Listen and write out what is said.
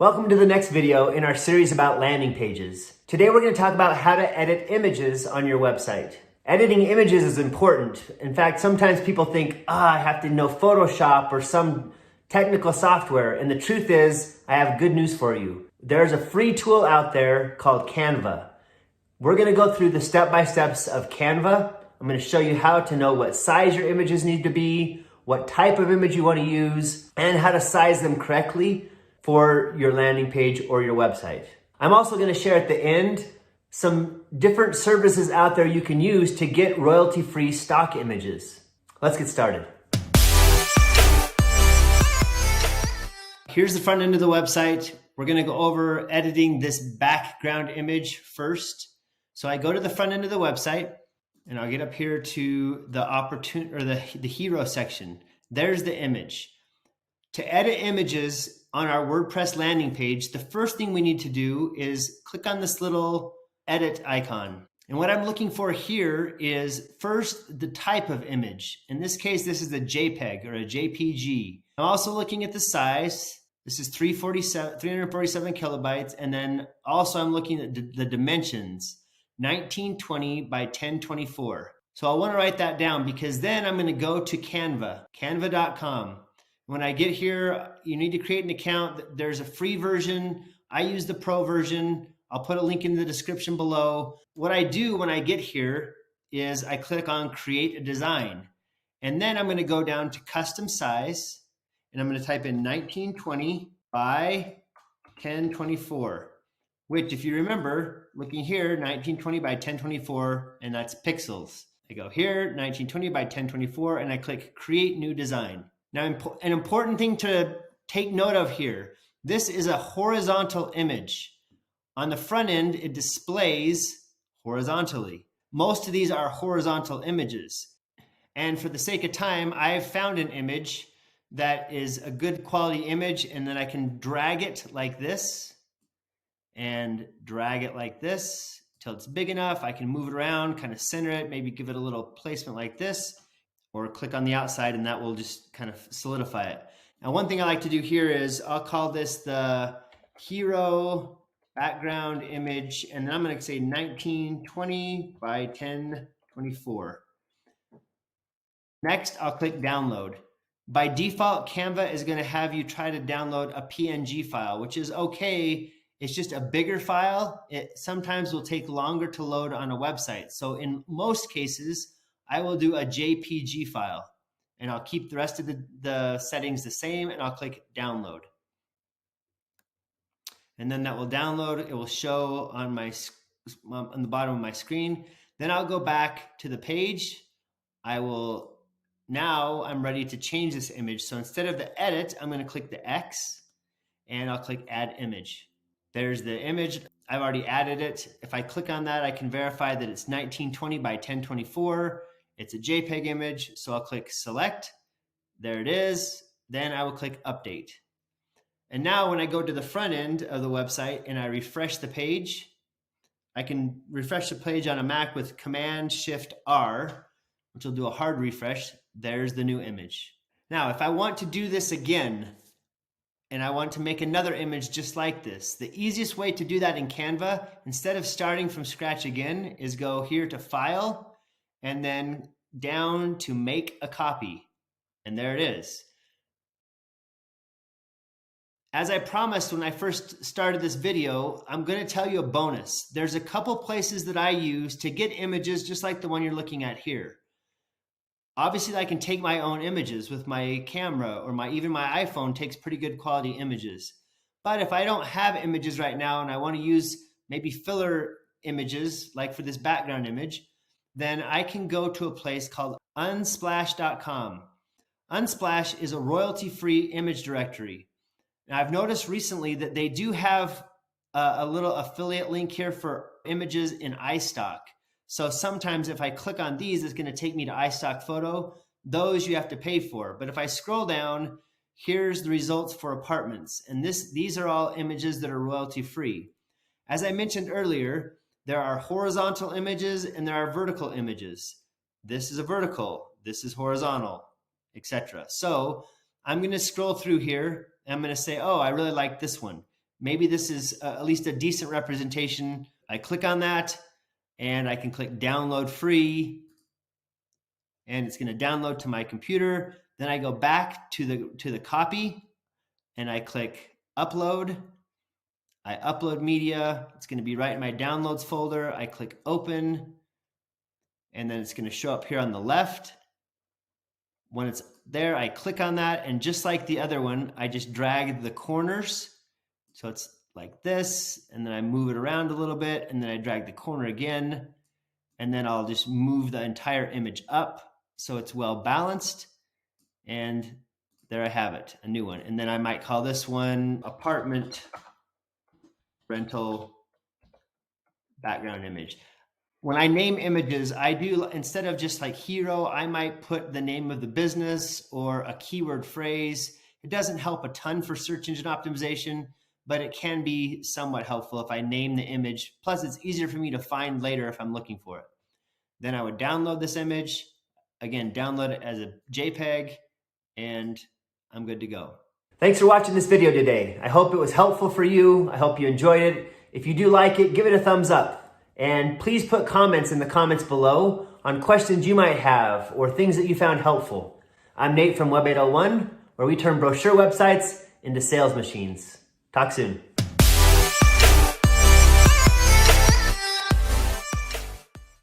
Welcome to the next video in our series about landing pages. Today we're going to talk about how to edit images on your website. Editing images is important. In fact, sometimes people think, I have to know Photoshop or some technical software. And the truth is, I have good news for you. There's a free tool out there called Canva. We're going to go through the step-by-steps of Canva. I'm going to show you how to know what size your images need to be, what type of image you want to use, and how to size them correctly for your landing page or your website. I'm also going to share at the end some different services out there you can use to get royalty-free stock images. Let's get started. Here's the front end of the website. We're going to go over editing this background image first. So I go to the front end of the website and I'll get up here to the hero section. There's the image. To edit images on our WordPress landing page, the first thing we need to do is click on this little edit icon. And what I'm looking for here is first the type of image. In this case, this is a JPEG or a JPG. I'm also looking at the size. This is 347 kilobytes. And then also I'm looking at the dimensions, 1920 by 1024. So I want to write that down because then I'm going to go to Canva, canva.com. When I get here, you need to create an account. There's a free version. I use the pro version. I'll put a link in the description below. What I do when I get here is I click on create a design. And then I'm going to go down to custom size. And I'm going to type in 1920 by 1024, which if you remember, looking here, 1920 by 1024, and that's pixels. I go here, 1920 by 1024, and I click create new design. Now, an important thing to take note of here, this is a horizontal image. On the front end, it displays horizontally. Most of these are horizontal images. And for the sake of time, I've found an image that is a good quality image, and then I can drag it like this and drag it like this till it's big enough. I can move it around, kind of center it, maybe give it a little placement like this, or click on the outside and that will just kind of solidify it. Now, one thing I like to do here is I'll call this the hero background image, and then I'm going to say 1920 by 1024. Next, I'll click download. By default, Canva is going to have you try to download a PNG file, which is okay. It's just a bigger file. It sometimes will take longer to load on a website. So in most cases, I will do a JPG file, and I'll keep the rest of the settings the same, and I'll click download. And then that will download. It will show on the bottom of my screen. Then I'll go back to the page. Now I'm ready to change this image. So instead of the edit, I'm going to click the X, and I'll click add image. There's the image. I've already added it. If I click on that, I can verify that it's 1920 by 1024. It's a JPEG image, so I'll click select. There it is. Then I will click update. And now when I go to the front end of the website and I refresh the page, I can refresh the page on a Mac with Command-Shift-R, which will do a hard refresh. There's the new image. Now, if I want to do this again, and I want to make another image just like this, the easiest way to do that in Canva, instead of starting from scratch again, is go here to File, and then down to make a copy. And there it is. As I promised when I first started this video, I'm going to tell you a bonus. There's a couple places that I use to get images just like the one you're looking at here. Obviously, I can take my own images with my camera, or even my iPhone takes pretty good quality images. But if I don't have images right now and I want to use maybe filler images, like for this background image, then I can go to a place called Unsplash.com. Unsplash is a royalty-free image directory. Now, I've noticed recently that they do have a little affiliate link here for images in iStock. So sometimes if I click on these, it's going to take me to iStock Photo. Those you have to pay for. But if I scroll down, here's the results for apartments. And these are all images that are royalty-free. As I mentioned earlier, there are horizontal images and there are vertical images. This is a vertical, this is horizontal, etc. So I'm going to scroll through here and I'm going to say, oh, I really like this one. maybe this is at least a decent representation. I click on that and I can click download free, and it's going to download to my computer. Then I go back to the copy and I click upload. I upload media. It's going to be right in my downloads folder. I click open, and then it's going to show up here on the left. When it's there, I click on that, and just like the other one, I just drag the corners. So it's like this, and then I move it around a little bit, and then I drag the corner again, and then I'll just move the entire image up so it's well balanced. And there I have it, a new one. And then I might call this one apartment rental background image. When I name images, I do, instead of just like hero, I might put the name of the business or a keyword phrase. It doesn't help a ton for search engine optimization, but it can be somewhat helpful if I name the image. Plus, it's easier for me to find later if I'm looking for it. Then I would download this image. Again, download it as a JPEG, and I'm good to go. Thanks for watching this video today. I hope it was helpful for you. I hope you enjoyed it. If you do like it, give it a thumbs up. And please put comments in the comments below on questions you might have or things that you found helpful. I'm Nate from Web 801, where we turn brochure websites into sales machines. Talk soon.